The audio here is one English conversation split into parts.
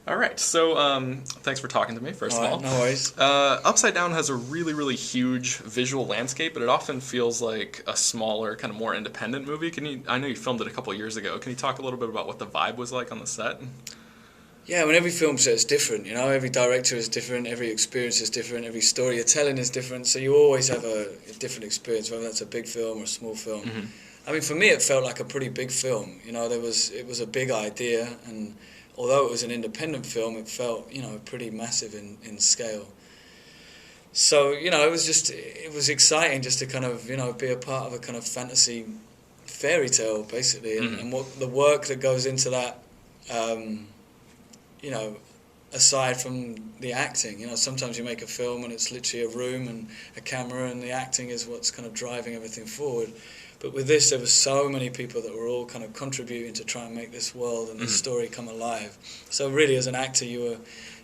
All right, so thanks for talking to me, first All of right, all. no worries. Upside Down has a really, really huge visual landscape, but it often feels like a smaller, kind of more independent movie. I know you filmed it a couple years ago. Can you talk a little bit about what the vibe was like on the set? Yeah, I mean, every film set's different, you know, every director is different, every experience is different, every story you're telling is different, so you always have a different experience, whether that's a big film or a small film. Hmm. I mean, for me, it felt like a pretty big film, you know, it was a big idea, and although it was an independent film, it felt, you know, pretty massive in scale. So, you know, it was exciting just to kind of, you know, be a part of a kind of fantasy fairy tale, basically, Hmm. and what the work that goes into that, um, you know, aside from the acting, you know, sometimes you make a film and it's literally a room and a camera and the acting is what's kind of driving everything forward. But with this, there were so many people that were all kind of contributing to try and make this world and this Hmm. story come alive. So really, as an actor, you were,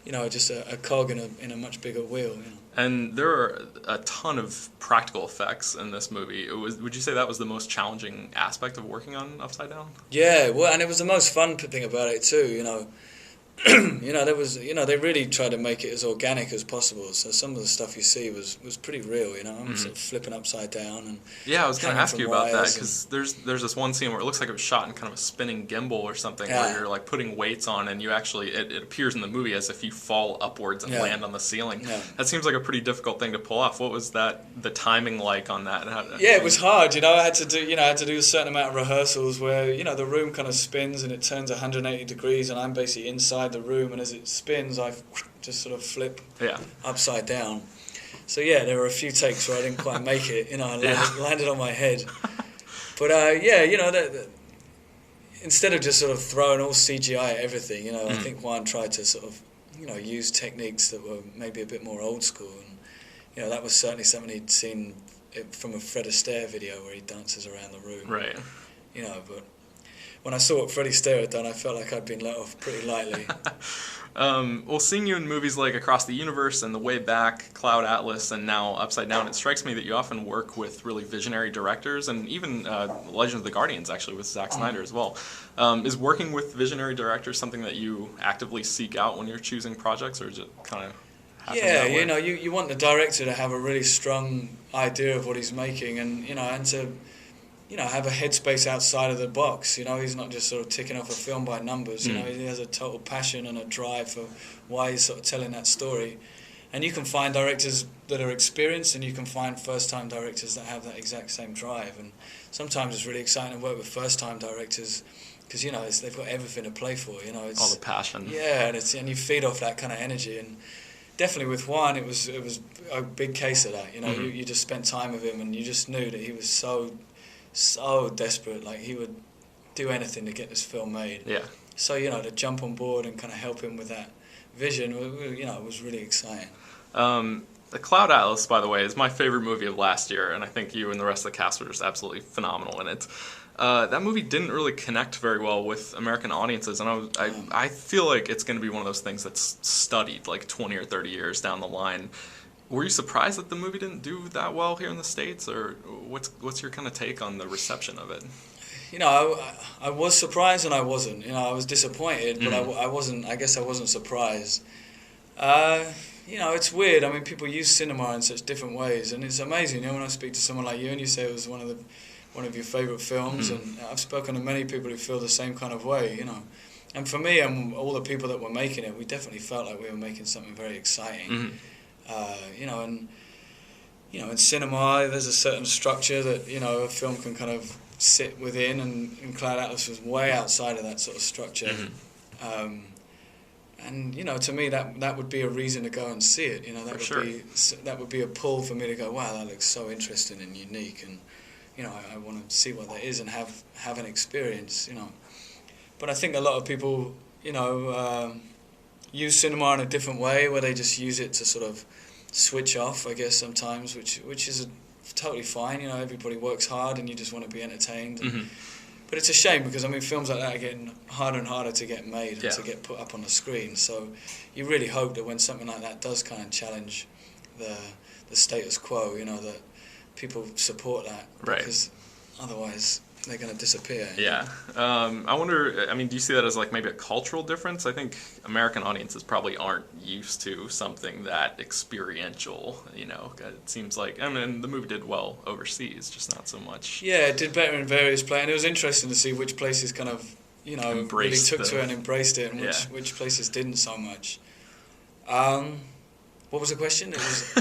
you know, just a cog in a much bigger wheel, you know. And there are a ton of practical effects in this movie. Would you say that was the most challenging aspect of working on Upside Down? Yeah, well, and it was the most fun thing about it too, you know. You know, there was, you know, they really tried to make it as organic as possible. So some of the stuff you see was pretty real. You know, I'm Hmm. sort of flipping upside down and Yeah, I was going to hanging ask from you about that wires. because there's this one scene where it looks like it was shot in kind of a spinning gimbal or something, where Yeah, you're like putting weights on, and you actually it appears in the movie as if you fall upwards and yeah, land on the ceiling. yeah. That seems like a pretty difficult thing to pull off. What was the timing like on that? Yeah, it was hard. You know, I had to do, you know, I had to do a certain amount of rehearsals where, you know, the room kind of spins and it turns 180 degrees, and I'm basically inside the room, and as it spins, I just sort of flip Yeah. upside down. So yeah, there were a few takes where I didn't quite make it. You know, I landed on my head. But yeah, you know, instead of just sort of throwing all CGI at everything, you know, I think Juan tried to sort of, you know, use techniques that were maybe a bit more old school, and you know, that was certainly something he'd seen from a Fred Astaire video where he dances around the room. Right. You know, but when I saw what Fred Astaire had done, I felt like I'd been let off pretty lightly. Well, seeing you in movies like Across the Universe and The Way Back, Cloud Atlas, and now Upside Down, it strikes me that you often work with really visionary directors, and even Legend of the Guardians, actually, with Zack Snyder as well. Is working with visionary directors something that you actively seek out when you're choosing projects, or is it kind of happen Yeah, that way? you know, you want the director to have a really strong idea of what he's making, and you know, and to, you know, have a headspace outside of the box. You know, he's not just sort of ticking off a film by numbers. You know, he has a total passion and a drive for why he's sort of telling that story. And you can find directors that are experienced, and you can find first-time directors that have that exact same drive. And sometimes it's really exciting to work with first-time directors because, you know, they've got everything to play for. You know, All the passion. yeah, and you feed off that kind of energy. And definitely with Juan, it was a big case of that. You know, you just spent time with him, and you just knew that he was so desperate. Like, he would do anything to get this film made. Yeah. So, you know, to jump on board and kind of help him with that vision, you know, it was really exciting. The Cloud Atlas, by the way, is my favorite movie of last year, and I think you and the rest of the cast were just absolutely phenomenal in it. That movie didn't really connect very well with American audiences, and I feel like it's going to be one of those things that's studied like 20 or 30 years down the line. Were you surprised that the movie didn't do that well here in the States, or what's your kind of take on the reception of it? You know, I was surprised and I wasn't. You know, I was disappointed, but I wasn't. I guess I wasn't surprised. You know, it's weird. I mean, people use cinema in such different ways, and it's amazing. You know, when I speak to someone like you and you say it was one of your favourite films, and I've spoken to many people who feel the same kind of way. You know, and for me and all the people that were making it, we definitely felt like we were making something very exciting. You know, and you know, in cinema, there's a certain structure that, you know, a film can kind of sit within, and Cloud Atlas was way outside of that sort of structure. And you know, to me, that would be a reason to go and see it. You know, that would be a pull for me to go, wow, that looks so interesting and unique, and you know, I want to see what that is and have an experience. You know, but I think a lot of people, you know, use cinema in a different way, where they just use it to sort of switch off, I guess, sometimes, which is totally fine. You know, everybody works hard and you just want to be entertained. But it's a shame because, I mean, films like that are getting harder and harder to get made and to get put up on the screen. So you really hope that when something like that does kind of challenge the status quo, you know, that people support that. Right. Because otherwise, they're going to disappear. Yeah. I wonder, I mean, do you see that as like maybe a cultural difference? I think American audiences probably aren't used to something that experiential, you know. It seems like, I mean, the movie did well overseas, just not so much. Yeah, it did better in various places, and it was interesting to see which places kind of, you know, really took to it and embraced it, and which places didn't so much. What was the question? It was...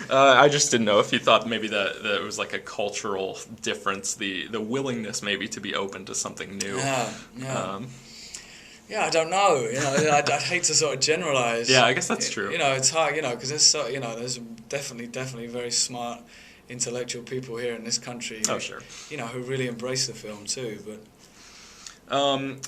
I just didn't know if you thought maybe that it was like a cultural difference, the willingness maybe to be open to something new. Yeah. Yeah, I don't know. You know, I'd hate to sort of generalize. Yeah, I guess that's true. You know, it's hard. You know, because there's definitely very smart, intellectual people here in this country. Oh, sure. You know, who really embrace the film too. But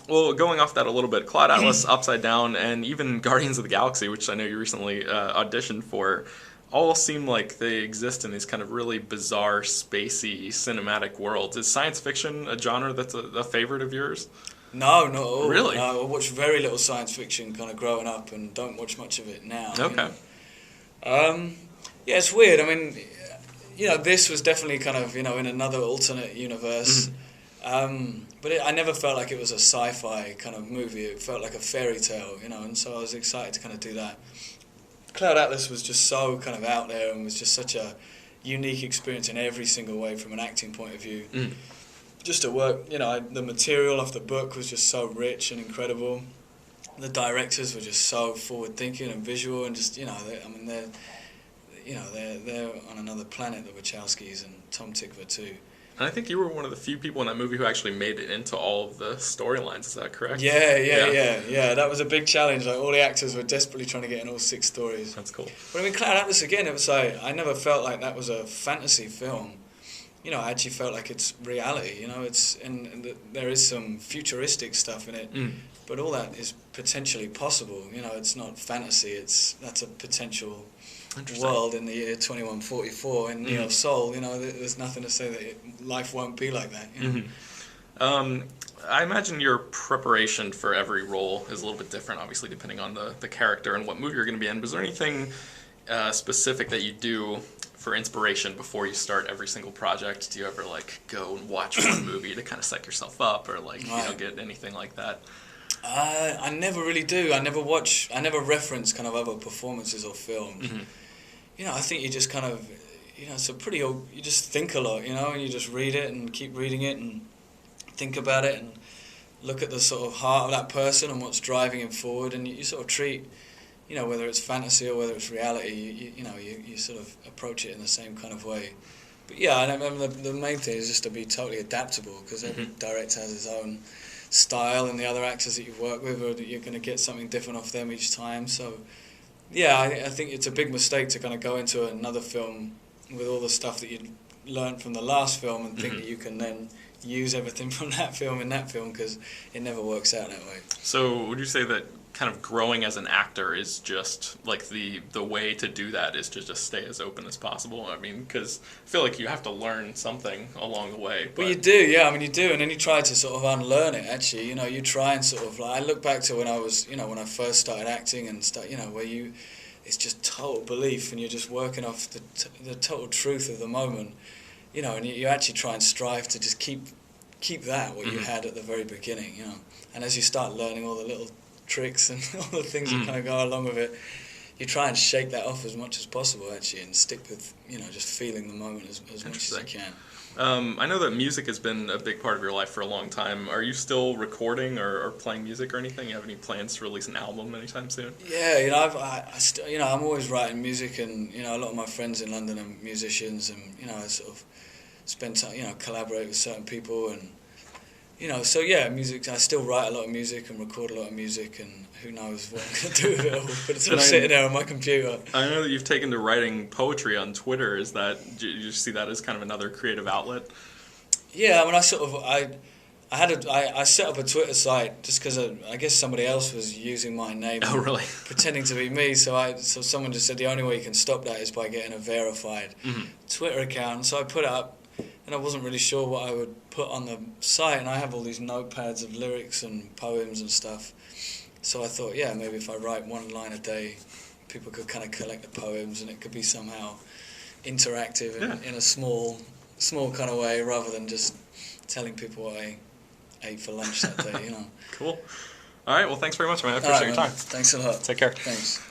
well, going off that a little bit, Cloud Atlas, Upside Down, and even Guardians of the Galaxy, which I know you recently auditioned for, all seem like they exist in these kind of really bizarre, spacey, cinematic worlds. Is science fiction a genre that's a favorite of yours? No, not at all. Really? No, I watched very little science fiction kind of growing up and don't watch much of it now. Okay. You know? Yeah, it's weird. I mean, you know, this was definitely kind of, you know, in another alternate universe. But I never felt like it was a sci-fi kind of movie. It felt like a fairy tale, you know, and so I was excited to kind of do that. Cloud Atlas was just so kind of out there and was just such a unique experience in every single way from an acting point of view. Just to work, you know, the material of the book was just so rich and incredible. The directors were just so forward-thinking and visual, and just, you know, they're on another planet, the Wachowskis, and Tom Tykwer too. And I think you were one of the few people in that movie who actually made it into all of the storylines. Is that correct? Yeah. That was a big challenge. Like, all the actors were desperately trying to get in all 6 stories. That's cool. But I mean, Cloud Atlas again, it was like, I never felt like that was a fantasy film. You know, I actually felt like it's reality. You know, there is some futuristic stuff in it, but all that is potentially possible. You know, it's not fantasy. That's a potential world in the year 2144 in Neo Soul. You know, there's nothing to say that life won't be like that. You know? I imagine your preparation for every role is a little bit different, obviously, depending on the character and what movie you're going to be in. Was there anything specific that you do for inspiration before you start every single project? Do you ever like go and watch one movie to kind of psych yourself up, or like you know, get anything like that? I never really do. I never reference kind of other performances or films. You know, I think you just kind of, you know, you just think a lot, you know, and you just read it and keep reading it and think about it and look at the sort of heart of that person and what's driving him forward, and you sort of treat, you know, whether it's fantasy or whether it's reality, you sort of approach it in the same kind of way. But yeah, I remember the main thing is just to be totally adaptable, because every director has his own style, and the other actors that you work with, or you're going to get something different off them each time. So yeah, I think it's a big mistake to kind of go into another film with all the stuff that you learned from the last film and think that you can then use everything from that film in that film, because it never works out that way. So would you say that kind of growing as an actor is just like the way to do that is to just stay as open as possible? I mean, because I feel like you have to learn something along the way. Well, you do, yeah. I mean, you do, and then you try to sort of unlearn it. Actually, you know, you try and sort of like, I look back to when I was, you know, when I first started acting and stuff, you know, where it's just total belief, and you're just working off the total truth of the moment, you know, and you actually try and strive to just keep that what you had at the very beginning, you know. And as you start learning all the little tricks and all the things that kind of go along with it, you try and shake that off as much as possible, actually, and stick with, you know, just feeling the moment as much as you can. I know that music has been a big part of your life for a long time. Are you still recording or playing music or anything? You have any plans to release an album anytime soon? Yeah, you know, I'm always writing music, and you know, a lot of my friends in London are musicians, and you know, I sort of spend time, you know, collaborate with certain people, and you know, so yeah, music. I still write a lot of music and record a lot of music, and who knows what I'm going to do with it all. But it's all sitting there on my computer. I know that you've taken to writing poetry on Twitter. Do you see that as kind of another creative outlet? Yeah, I mean, I set up a Twitter site just because I guess somebody else was using my name. Oh, really? Pretending to be me. So someone just said the only way you can stop that is by getting a verified Twitter account. So I put it up. And I wasn't really sure what I would put on the site, and I have all these notepads of lyrics and poems and stuff. So I thought, yeah, maybe if I write one line a day, people could kind of collect the poems, and it could be somehow interactive in a small kind of way, rather than just telling people what I ate for lunch that day. Cool. All right. Well, thanks very much, man. I All appreciate right, your man. time. Thanks a lot. Take care. Thanks.